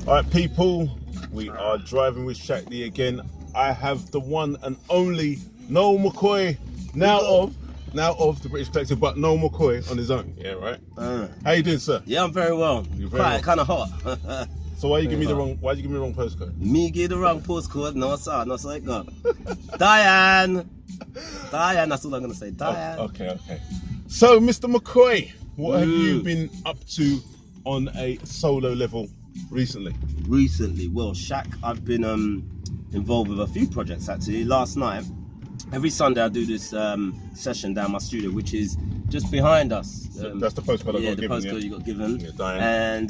Alright people, we are driving with Shaq D again. I have the one and only Noel McKoy, now of the British Collective, but Noel McKoy on his own. Yeah, right? How you doing, sir? Yeah, I'm very well. You're very well. Kind of hot. So why'd you give me the wrong postcode? Me give the wrong postcode? No sir, no sir, it go. Diane, that's all I'm gonna say. Diane. Okay. So Mr McKoy, what have you been up to on a solo level recently? Well, Shaq, I've been involved with a few projects actually. Last night, every Sunday I do this session down my studio, which is just behind us. That's the postcode I got given. Yeah, the postcode you got given. Yeah, Diane. And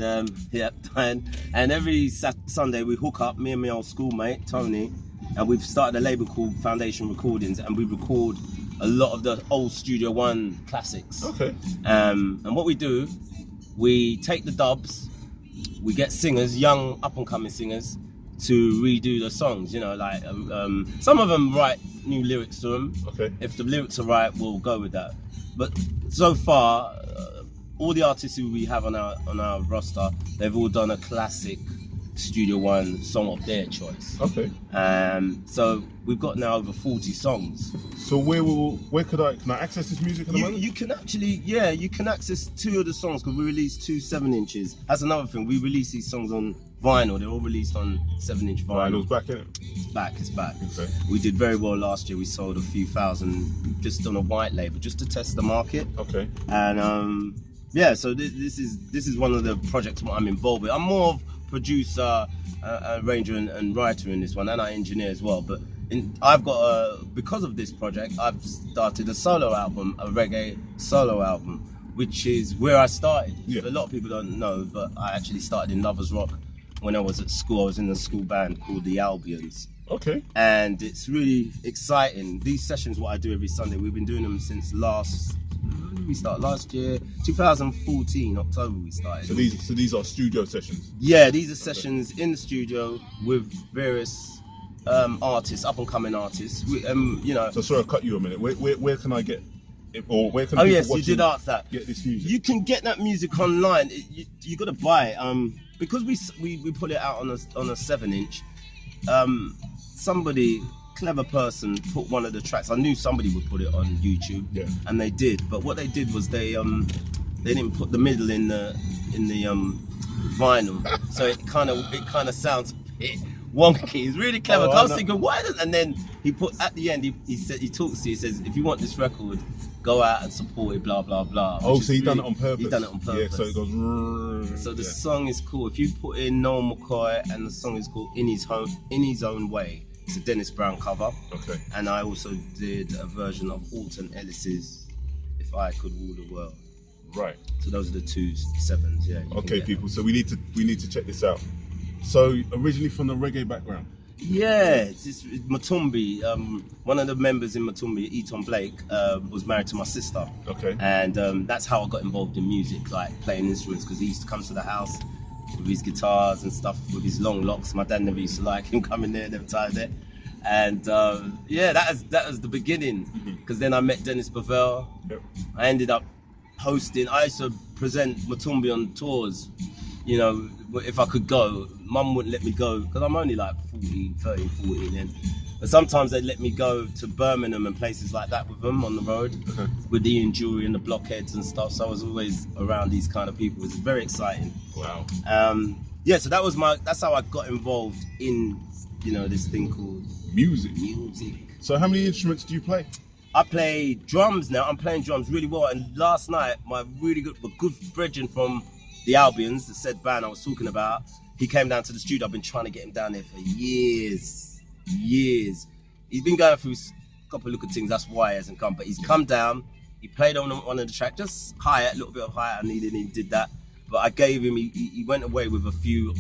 Diane. And every Sunday we hook up, me and my old schoolmate Tony, and we've started a label called Foundation Recordings, and we record a lot of the old Studio One classics. Okay. And what we do, we take the dubs, we get singers, young up-and-coming singers, to redo the songs. You know, like some of them write new lyrics to them. Okay. If the lyrics are right, we'll go with that. But so far, all the artists who we have on our roster, they've all done a classic Studio One song of their choice. Okay. So we've got now over 40 songs. So can I access this music at the moment? You can actually, you can access 2 of the songs because we released 2 7-inches. That's another thing. We release these songs on vinyl. They're all released on 7-inch vinyl. Vinyl's back in it. It's back. Okay. We did very well last year. We sold a few thousand just on a white label, just to test the market. Okay. And so this is one of the projects I'm involved with. I'm more of producer, arranger and writer in this one, and I engineer as well. But I've got because of this project, I've started a solo album, a reggae solo album, which is where I started. Yeah. A lot of people don't know, but I actually started in Lovers Rock when I was at school. I was in a school band called the Albions. Okay. And it's really exciting. These sessions, what I do every Sunday, we've been doing them since last year, 2014, October we started. So these are studio sessions? Yeah, these are sessions in the studio with various artists, up and coming artists. So sorry, I'll cut you a minute. Where can I get it, or where can Oh people yes, you did ask that. Get this music? You can get that music online. You got to buy it. Because we put it out on a 7-inch. Somebody, clever person, put one of the tracks. I knew somebody would put it on YouTube, and they did. But what they did was they didn't put the middle in the vinyl, so it kind of sounds a bit wonky. It's really clever. I was thinking, why doesn't? And then he put at the end. He says, if you want this record, go out and support it. Blah blah blah. Oh, so he done it on purpose. He done it on purpose. Yeah, so it goes. So the song is called. If you put in Noel McKoy, and the song is called In His Own Way. It's a Dennis Brown cover. Okay. And I also did a version of Alton Ellis's If I Could Rule the World. Right. So those are the 2 7s. Yeah. Okay, people. So we need to check this out. So originally from the reggae background. Yeah, it's Matumbi. One of the members in Matumbi, Eton Blake, was married to my sister. Okay. And that's how I got involved in music, like playing instruments, because he used to come to the house with his guitars and stuff, with his long locks. My dad never used to like him coming there, never tired there. And that was the beginning, because then I met Dennis Bavell. Yep. I ended up hosting. I used to present Matumbi on tours. You know, if I could go, Mum wouldn't let me go because I'm only like 13, 14 then. But sometimes they'd let me go to Birmingham and places like that with them on the road, with the Ian Jury and the Blockheads and stuff. So I was always around these kind of people. It was very exciting. Wow. So that's how I got involved in, this thing called music. So how many instruments do you play? I play drums now. I'm playing drums really well. And last night, my good brethren from the Albions, the said band I was talking about, he came down to the studio. I've been trying to get him down there for years. He's been going through a couple of little things, that's why he hasn't come. But he's come down, he played on one of the tracks, just a little bit of higher I needed, and he did that. But I gave him, he went away with a few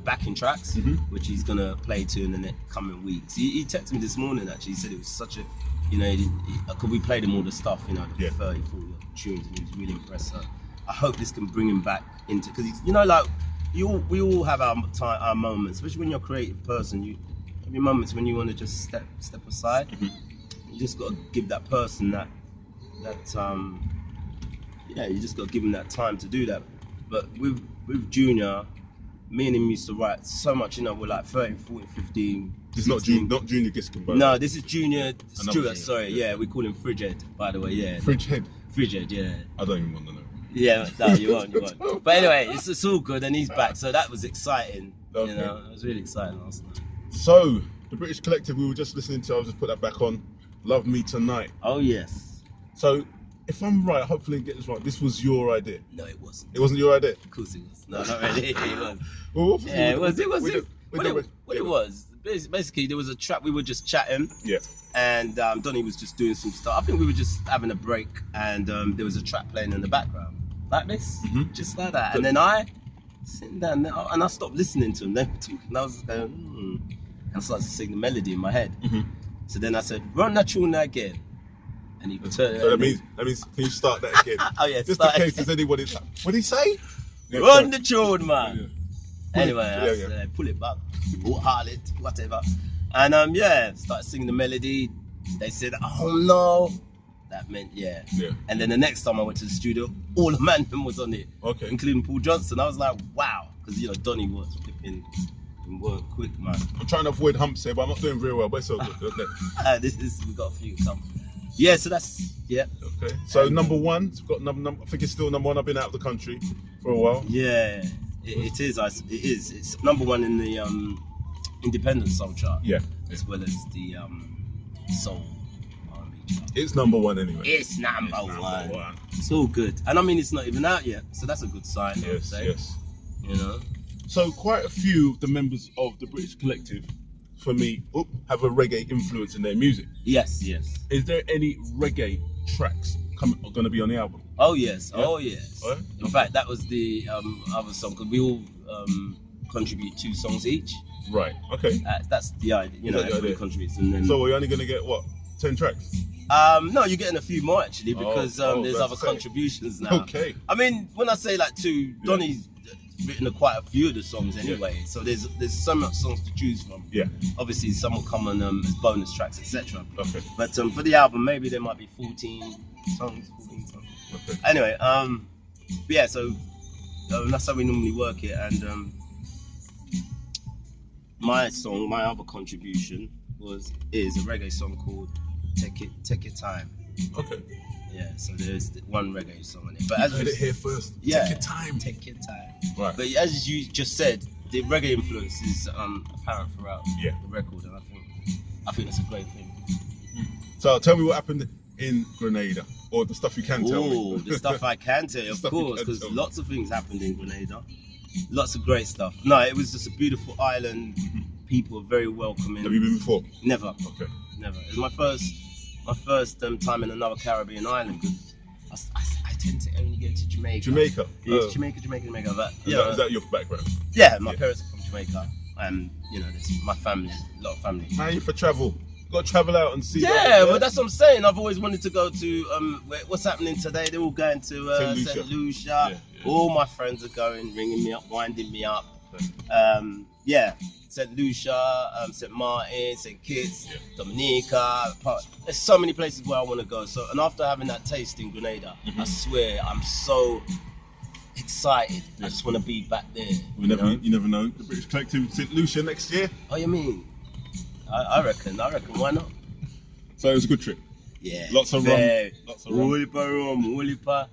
backing tracks, which he's gonna play to in the coming weeks. He texted me this morning actually. He said it was such a, because we played him all the stuff, the 30, 40 tunes, and he was really impressed. So I hope this can bring him back into, because he's, we all have our moments, especially when you're a creative person. You have your moments when you want to just step aside. You just got to give that person that you just got to give him that time to do that. But with Junior, me and him used to write so much, you know, we're like 13, 14, 15. This is not Junior Giskin, but no, this is Junior Stewart, Junior, sorry, yeah, we call him Frigid, by the way, yeah. Fridgehead. Frigid, yeah. I don't even want to know. Yeah, no, you won't. But anyway, it's all good, and he's back, so that was exciting. Okay. You know, it was really exciting last night. So, the British Collective we were just listening to, I'll just put that back on. Love Me Tonight. Oh yes. So, if I'm right, hopefully I get this right, this was your idea. No, it wasn't. It wasn't your idea? Of course it was. No, not really. It was. Well, Yeah, it was. What it was, basically, there was a track, we were just chatting. Yeah. And Donnie was just doing some stuff. I think we were just having a break, and there was a track playing in the background. Like this, just like that. And then I sitting down there, and I stopped listening to them. They were talking, and I was going, and I started to sing the melody in my head. So then I said, "Run that tune again," and he turned. So that means, can you start that again? Oh yeah, just in case there's anybody. What did he say? Yeah, Run the tune, man. Yeah. Anyway, I pull it back, harlot, whatever, and started singing the melody. They said, "Oh no." That meant yeah. And then the next time I went to the studio, all the man was on it, including Paul Johnson. I was like, wow, because you know Donnie was flipping and work quick, man. I'm trying to avoid humps here, but I'm not doing very well. But it's all good. We got a few come. Yeah, so that's Okay. So number one, we've got number. I think it's still number one. I've been out of the country for a while. Yeah, it is. It is. It's number one in the independent soul chart. Yeah. As well as the soul. It's number one anyway. It's number one. It's all good. And I mean, it's not even out yet, so that's a good sign. Yes, yes. You know? So quite a few of the members of the British Collective, for me, have a reggae influence in their music. Yes, yes. Is there any reggae tracks going to be on the album? Oh, yes. Yeah? Oh, yes. Right? In fact, that was the other song, because we all contribute 2 songs each. Right, okay. That's the idea, you know, everybody contributes. And then... So we're only going to get, what, 10 tracks? No, you're getting a few more actually, because there's other contributions now. Okay. I mean, when I say like 2, Donnie's written quite a few of the songs anyway, so there's so much songs to choose from. Yeah. Obviously, some will come on as bonus tracks, etc. Okay. But for the album, maybe there might be 14 songs. Okay. Anyway, yeah, so that's how we normally work it, and my other contribution is a reggae song called Take Your Time. Okay. Yeah, so there's one reggae song on it. But as you heard it here first. Yeah, Take your time. Take your time. Right. But as you just said, the reggae influence is apparent throughout the record, and I think that's a great thing. So tell me what happened in Grenada, or the stuff you can tell me. Oh, the stuff I can tell you, of course, because lots of things happened in Grenada. Lots of great stuff. No, it was just a beautiful island. People were very welcoming. Have you been before? Never. Okay. Never. It was my first time in another Caribbean island, because I tend to only go to Jamaica. Jamaica? Yeah, Jamaica. But, is that your background? Yeah, my parents are from Jamaica, and you know, there's my family, a lot of family. Man, you for travel. You got to travel out and see. Yeah, but that's what I'm saying. I've always wanted to go to. What's happening today? They're all going to St. Lucia. Yeah. All my friends are going, ringing me up, winding me up. Yeah. St. Lucia, St. Martin, St. Kitts, Dominica. There's so many places where I want to go. So, and after having that taste in Grenada, I swear I'm so excited. I just want to be back there. You never know. The British Collective, St. Lucia next year. Oh, you mean? I reckon. Why not? So it was a good trip. Yeah. Lots of rum. Rum.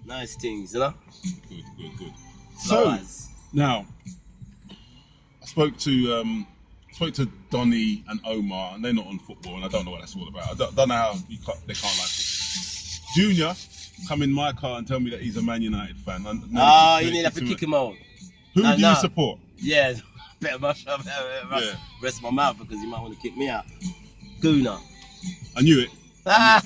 Nice things, you know. Good. So now, I spoke to Donnie and Omar, and they're not on football, and I don't know what that's all about. I don't know how they can't like football. Junior come in my car and tell me that he's a Man United fan. You need to kick him out. Who do you support? Yeah, better rest my mouth, because he might want to kick me out. Guna. I knew it. I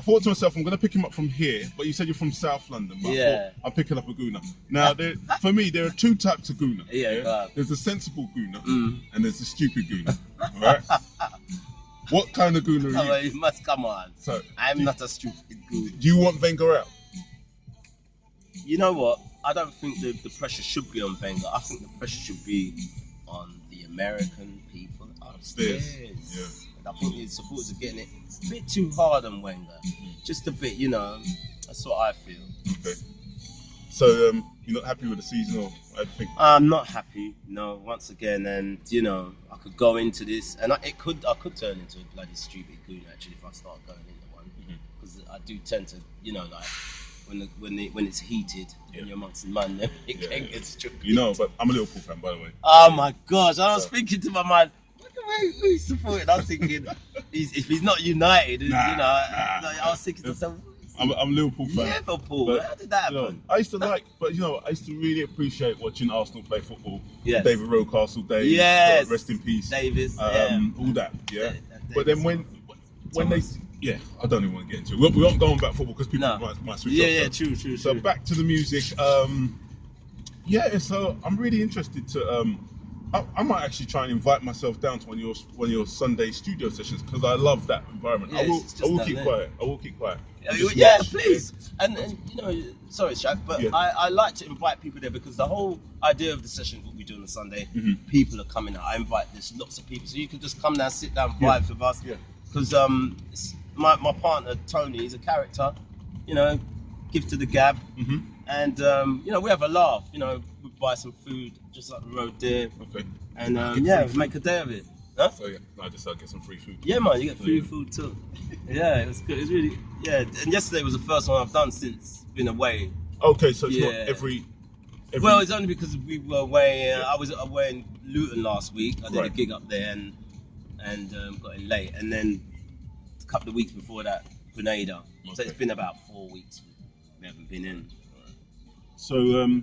thought to myself, I'm going to pick him up from here, but you said you're from South London. But I thought I'm picking up a Guna. Now, for me, there are 2 types of Guna. There's a sensible Guna and there's a stupid Guna. Right? What kind of Guna are you? You must come on. So, I'm not a stupid Guna. Do you want Wenger out? You know what? I don't think the pressure should be on Wenger. I think the pressure should be on the American people upstairs. Yeah. I think the supporters are getting it a bit too hard on Wenger. Just a bit, you know. That's what I feel. Okay. So you're not happy with the season, or I think? I'm not happy, no, once again, and I could go into this, and I could turn into a bloody stupid goon actually if I start going into one, because I do tend to, like when it's heated, when you're amongst the man, then it can get stupid. But I'm a Liverpool fan, by the way. Oh my gosh! I was thinking to my mind, look at who he's supporting. I was thinking, if he's not United, I was thinking to myself. I'm a Liverpool fan. Liverpool. But, how did that happen? I used to I used to really appreciate watching Arsenal play football. Yes. David Rocastle days. Yes. Rest in peace. Davis. All that. Yeah. But then when they, I don't even want to get into it. We won't go on about football because people might switch off. Yeah, true. So back to the music. So I'm really interested to. I might actually try and invite myself down to one of your Sunday studio sessions because I love that environment. Yeah, I will keep quiet. I will keep quiet. Yeah, please. And sorry, Shaq, but I like to invite people there because the whole idea of the sessions, what we do on a Sunday, people are coming out. I invite lots of people, so you can just come down, sit down, vibe with us. Because my partner Tony, he's a character. Give to the gab, and we have a laugh. We buy some food just up the road there. Okay. And make a day of it. Huh? So I just get some free food. Yeah, man, you get free food too. Yeah, it was good. It was really And yesterday was the first one I've done since been away. Okay, so it's not every. Well, it's only because we were away. I was away in Luton last week. I did a gig up there and got in late, and then a couple of weeks before that, Grenada. Okay. So it's been about 4 weeks we haven't been in. So the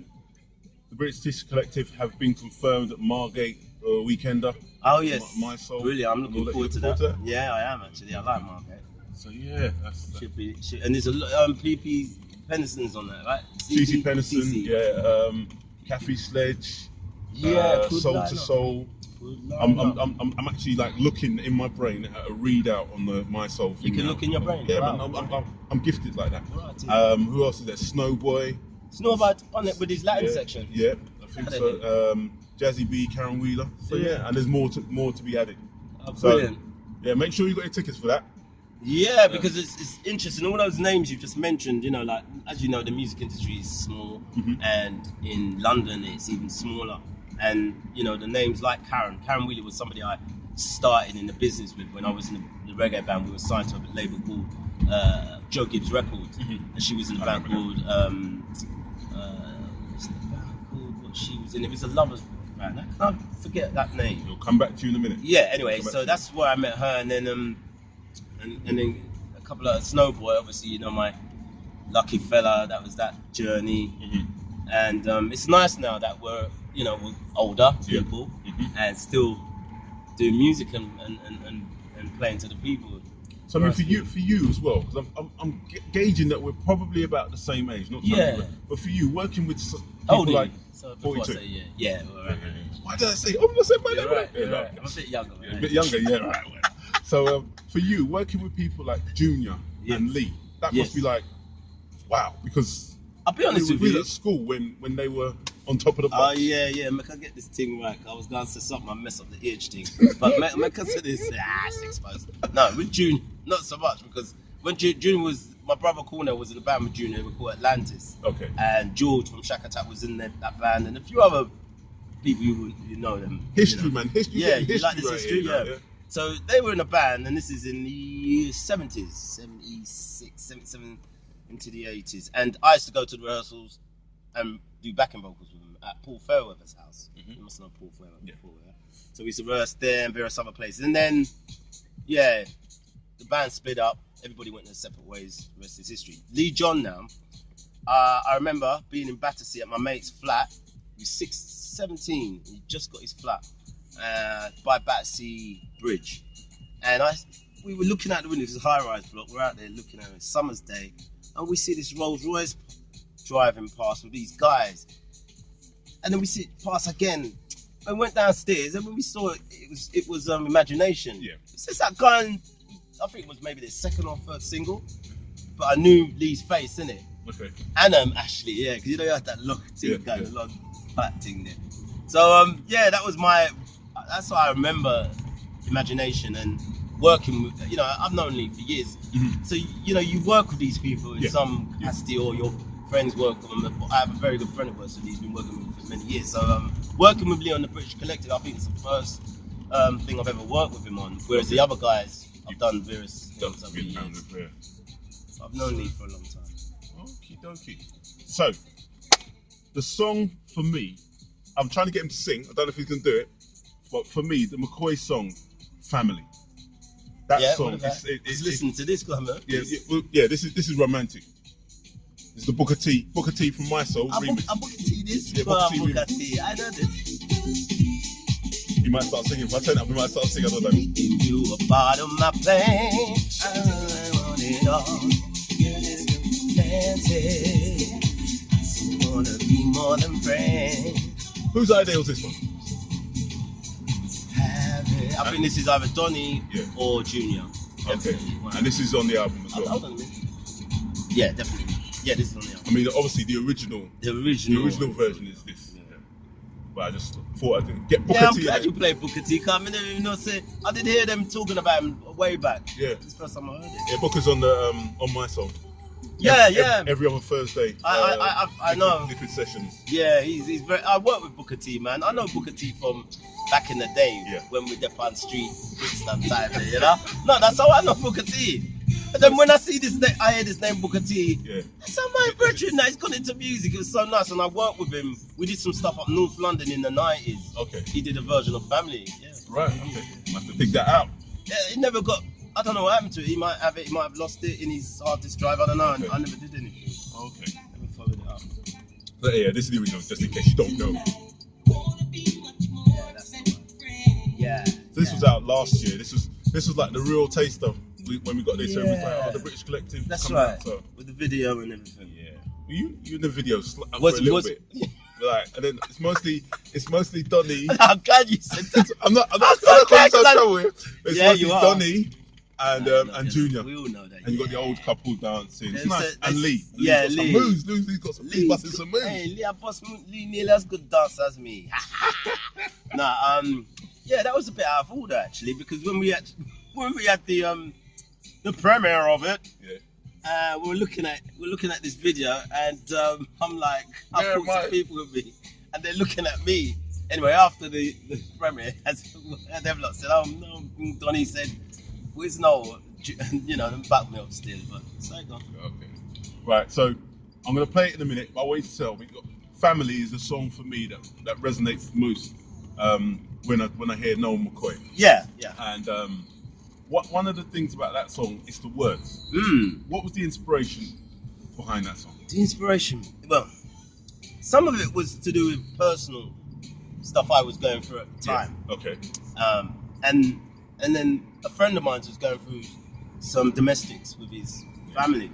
British Tissue Collective have been confirmed at Margate Weekender. Oh yes, My Soul. Brilliant! I'm looking forward to that. Yeah, I am actually. I like Margate. So should be. And there's a PP Pennison's on that, right? CC Pennison, Kathy Sledge, Soul to Soul. I'm actually looking in my brain at a readout on the My Soul thing. You can look in your brain. Yeah, man, I'm gifted like that. Right, who else is there? Snowboy. Snowboy on it with his Latin section. Yeah, I think so. Jazzy B, Karen Wheeler. So and there's more to be added. Brilliant. So, make sure you got your tickets for that. Yeah, because it's interesting. All those names you've just mentioned, as you know, the music industry is small, and in London it's even smaller. And the names like Karen Wheeler was somebody I started in the business with when I was in the reggae band. We were signed to a label called Joe Gibbs Records, and she was in a band called what she was in. It was a lovers band. I can't forget that name. It'll come back to you in a minute. Yeah. Anyway, so that's where I met her, and then and then a couple of Snowboy, obviously, my lucky fella. That was that journey, and it's nice now that we're older people and still doing music and playing to the people. So I mean, for you as well, because I'm gauging that we're probably about the same age, not but for you, working with people like 42. Why did I say? I'm not saying my name. Right. I'm a bit younger. A bit younger, right. So for you, working with people like Junior and Lee, that must be like, wow, because I'll be honest with you. At school when they were on top of the box. Oh yeah. Make I get this thing right. I was going to say something, I mess up the itch thing. But make I say this, it's exposed. No, with Junior, not so much, because when Junior was, my brother Cornell was in the band with Junior, they were called Atlantis. Okay. And George from Shaq Attack was in that band, and a few other people you know them. History, man. History. Yeah, you like this history, yeah. So they were in a band, and this is in the 70s, 76, 77, into the 80s. And I used to go to the rehearsals and do backing vocals with them at Paul Fairweather's house. You must know Paul Fairweather before, yeah? So we used to rehearse there and various other places. And then, the band split up. Everybody went their separate ways. The rest is history. Lee John now, I remember being in Battersea at my mate's flat. He was 17. He just got his flat by Battersea Bridge. And we were looking out the window. It was a high-rise block. We're out there looking at it. It's summer's day. And we see this Rolls Royce driving past with these guys. And then we see it pass again. And went downstairs, and when we saw it, it was Imagination. Yeah. It's just that guy, I think it was maybe their second or third single. But I knew Lee's face, innit? Okay. And Ashley, yeah, because you had that look thing going, a long fat thing there. So that was that's why I remember Imagination and working with, I've known Lee for years. So, you work with these people in some capacity, or you're friends work with him. I have a very good friend of ours, and he's been working with him for many years. So working with Lee on the British Collective, I think it's the first thing I've ever worked with him on. Whereas the other guys, I've done various things over the years. So I've known Lee for a long time. Okie dokie. So, the song for me, I'm trying to get him to sing. I don't know if he's going to do it, but for me, the McKoy song, Family. That song, it's listening to this guy, man. Yeah, this is romantic. It's the Booker T from My Soul remix. Booker T this. Yeah, Booker T. I know this. He might start singing. If I turn it up, he might start singing. I don't know. You a part of my plan. I want it all. Wanna be more than friends. Whose idea was this one? I think this is either Donny or Junior. Okay. And this is on the album as well. Hold on a minute. Yeah, definitely. Yeah, this is on the album. I mean, obviously the original version is this. Yeah. But I just thought I didn't get Booker T. I'm glad you played Booker T. I didn't even know. I did hear them talking about him way back. Yeah. It's the first time I heard it. Yeah, Booker's on the on My Soul. Yeah. Every other Thursday. I know. Liquid Sessions. Yeah, he's very. I work with Booker T, man. I know Booker T from back in the day when we were on street, Brixton time, you know. No, that's how I know Booker T. And then when I see this name, I hear this name Booker T. Yeah. It's my brethren now. He's gone into music. It was so nice, and I worked with him. We did some stuff up North London in the 90s. Okay. He did a version of Family. Yeah. Right. Okay. I have to dig that out. Yeah, he never got. I don't know what happened to it. He might have it. He might have lost it in his hard disk drive. I don't know. Okay. I never did anything. Okay. Never followed it up. But yeah, this is the original, just in case you don't know. Yeah, that's the one. Yeah. So this was out last year. This was like the real taster when we got this. So it was like, the British Collective. That's right. Out, so. With the video and everything. Yeah. You in the video for a little bit. Like, and then it's mostly Donny. I'm glad you said that. I'm not going to trouble with. It's mostly Donny and Junior. We all know that. And you got the old couple dancing. It's nice. And Lee. Yeah, Lee. Lee's got some Lee busting some moves. Hey, Lee nearly as good dancer as me. Yeah, that was a bit out of order actually, because when we had the premiere of it, we're looking at this video, and I'm like, I thought some people with me, and they're looking at me. Anyway, after the premiere, they've lot said, "Oh no," Donny said, "Where's Noel?" You know, and back me up still, but so go. Okay, right. So I'm gonna play it in a minute. But I want you to tell me, "Family" is a song for me that resonates most when I hear Noel McKoy. Yeah. And one of the things about that song is the words. What was the inspiration behind that song? The inspiration, well, some of it was to do with personal stuff I was going through at the time. Yeah. Okay. And then a friend of mine was going through some domestics with his family,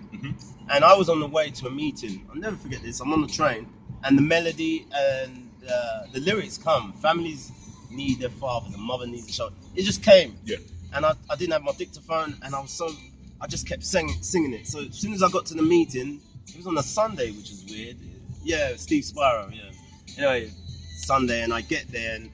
and I was on the way to a meeting. I'll never forget this. I'm on the train, and the melody and the lyrics come. Families need their father, the mother needs a child. It just came. Yeah. And I didn't have my dictaphone, and I just kept singing it. So as soon as I got to the meeting, it was on a Sunday, which is weird. Yeah, Steve Spiro. Yeah. Anyway, Sunday, and I get there, and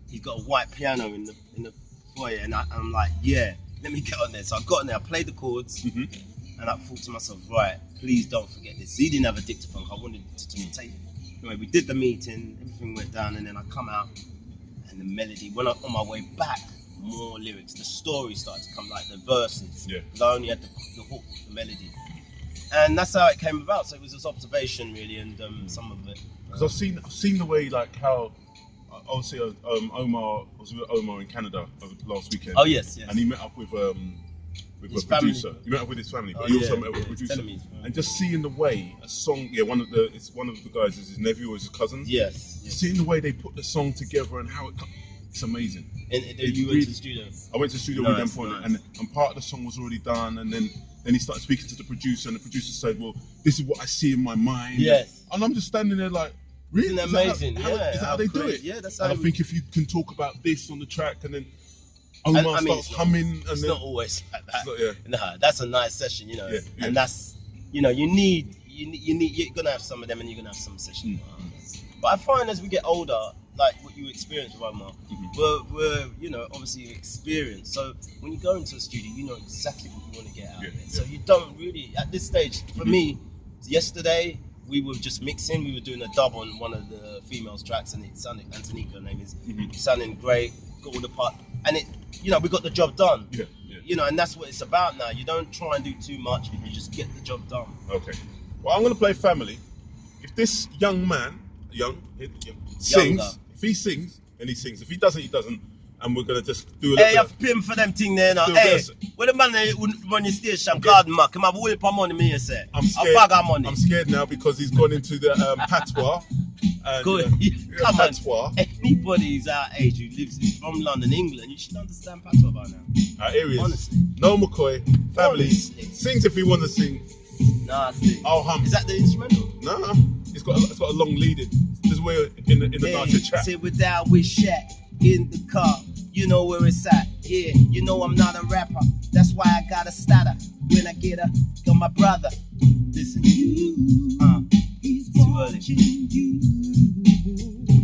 he's got a white piano in the foyer, and I'm like, yeah, let me get on there. So I got on there, I played the chords, and I thought to myself, right, please don't forget this. He didn't have a dictaphone. I wanted to just tape it. Anyway, we did the meeting, everything went down, and then I come out, and the melody, when I'm on my way back, more lyrics, the story started to come, like the verses. Yeah. Because I only had the hook, the melody. And that's how it came about. So it was this observation, really, and some of it. Because I've seen the way, like, how obviously Omar, I was with Omar in Canada last weekend. Oh yes. And he met up with a producer. He met up with his family, but he also met with a producer. And just seeing the way a song, one of the guys is his nephew or his cousin. Yes. Seeing the way they put the song together and how it's amazing. And you went to the studio? I went to the studio with them for it, and part of the song was already done, and then he started speaking to the producer, and the producer said, "Well, this is what I see in my mind." Yes. And I'm just standing there like, really? Isn't that amazing? Is that how they do it? Yeah, that's how. And I think if you can talk about this on the track, and then Omar starts humming, and it's then not always like that. Nah, that's a nice session, you know. Yeah. And that's, you know, you're gonna have some of them, and you're gonna have some sessions. But I find as we get older, like what you experience with Omar, we're obviously experienced. So when you go into a studio, you know exactly what you want to get out of it. So you don't really, at this stage, for me, yesterday, we were just mixing. We were doing a dub on one of the females' tracks, and it sounded, Antonika, her name is, sounding great. Got all the part, and it, you know, we got the job done. Yeah. You know, and that's what it's about now. You don't try and do too much. You just get the job done. Okay. Well, I'm gonna play Family. If this young man, sings, if he sings, then he sings. If he doesn't, he doesn't. And we're gonna just do a little Hey, I've pinned for them thing there now. Hey, where the man run your station, God, Mark, him have a whip of money, me, you say. I'm scared. A bag of money. I'm scared now because he's gone into the patois. And, Good. Come patois. On. Anybody who's our age who lives from London, England, you should understand patois by now. Here he is. Honestly. Noel McKoy, Family. Honestly. Sings if he wants to sing. Nasty. I'll hum. Is that the instrumental? Nah. It's got a long lead in. This is where in the banter chat. Sit with down with Shaq in the car. You know where it's at. Yeah, you know I'm not a rapper. That's why I got a stutter. When I get her, got my brother. Listen, it's too early.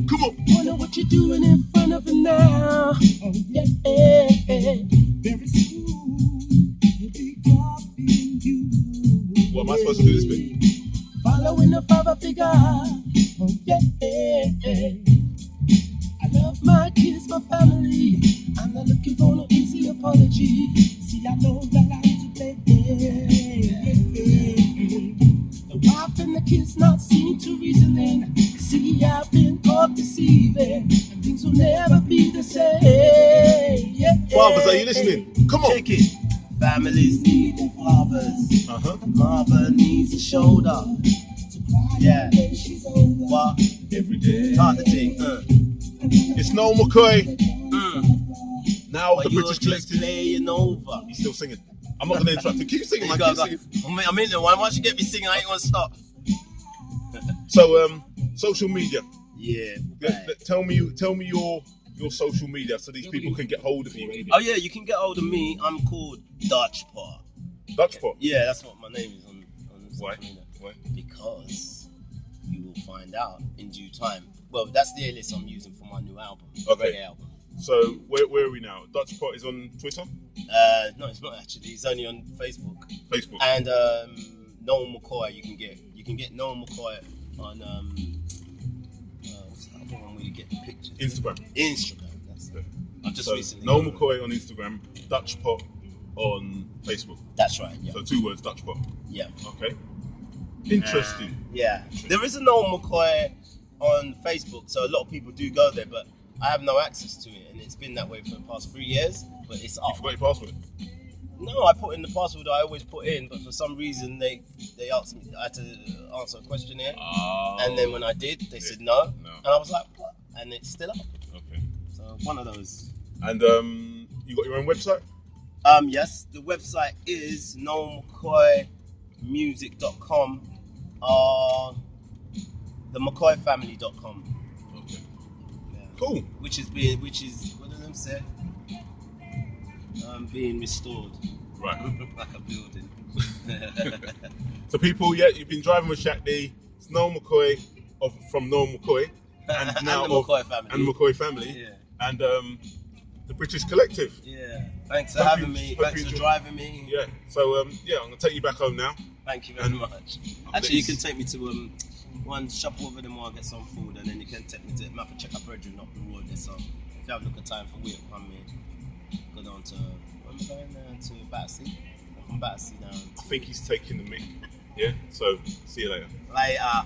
Come on. Wonder what you're doing in front of him now. Oh, yeah. Very soon, you'll be copying you. What am I supposed to do this bit? Following the father figure. Oh, yeah. I love my kids, my family. I'm not looking for no easy apology. See, I know that I need to play. The wife and the kids not seem to reasoning. See, I've been caught deceiving, and things will never be the same. Fathers, are you listening? Come on. Check it. Families need their fathers. Mother needs a shoulder. Yeah. What? Every day. Start the thing. It's Noel McKoy. Now but the British Collective. Playing over. He's still singing. I'm not going to interrupt him. Keep singing, man. Keep singing. I'm in there. Once you get me singing, I ain't going to stop. So, social media. Yeah. Tell me your social media so these people can get hold of you. Oh yeah, you can get hold of me. I'm called Dutch Pot. Dutch Pot? Yeah, that's what my name is on Why? Why? Because you will find out in due time. Well, that's the alias I'm using for my new album. Okay. Album. So where are we now? Dutch Pot is on Twitter? No, it's not actually. It's only on Facebook. Facebook. And Noel McKoy, you can get Noel McKoy on what's the other one where you get the pictures? Instagram. That's it. I've just recently. Noel McKoy on Instagram, Dutch Pot on Facebook. That's right. Yeah. So 2 words, Dutch Pot. Yeah. Okay. Interesting. Yeah. There is a Noel McKoy on Facebook, so a lot of people do go there, but I have no access to it, and it's been that way for the past 3 years. But it's up. You forgot your password? No, I put in the password I always put in, but for some reason they asked me, I had to answer a questionnaire, and then when I did, they said no, and I was like, what? And it's still up. Okay. So one of those. And you got your own website? Yes, the website is noelmccoymusic.com the McKoyfamily.com. Okay. Yeah. Cool. Which is what do them say? Being restored. Right. Like a building. So people, you've been driving with Shaq D. It's Noel McKoy from Noel McKoy, and now and the McKoy family. And the McKoy family. Yeah. And the British Collective. Yeah. Thanks for having me. Thanks for driving me. Yeah. So I'm gonna take you back home now. Thank you very much. Actually, you can take me to one shop over the mall, get some food, and then you can take me to Mappa check up Brethren up the road there. So if you have a look at time for wait on me, go down to where am I going to Battersea? From Battersea down. I think he's taking the mic. Yeah. So see you later. Later.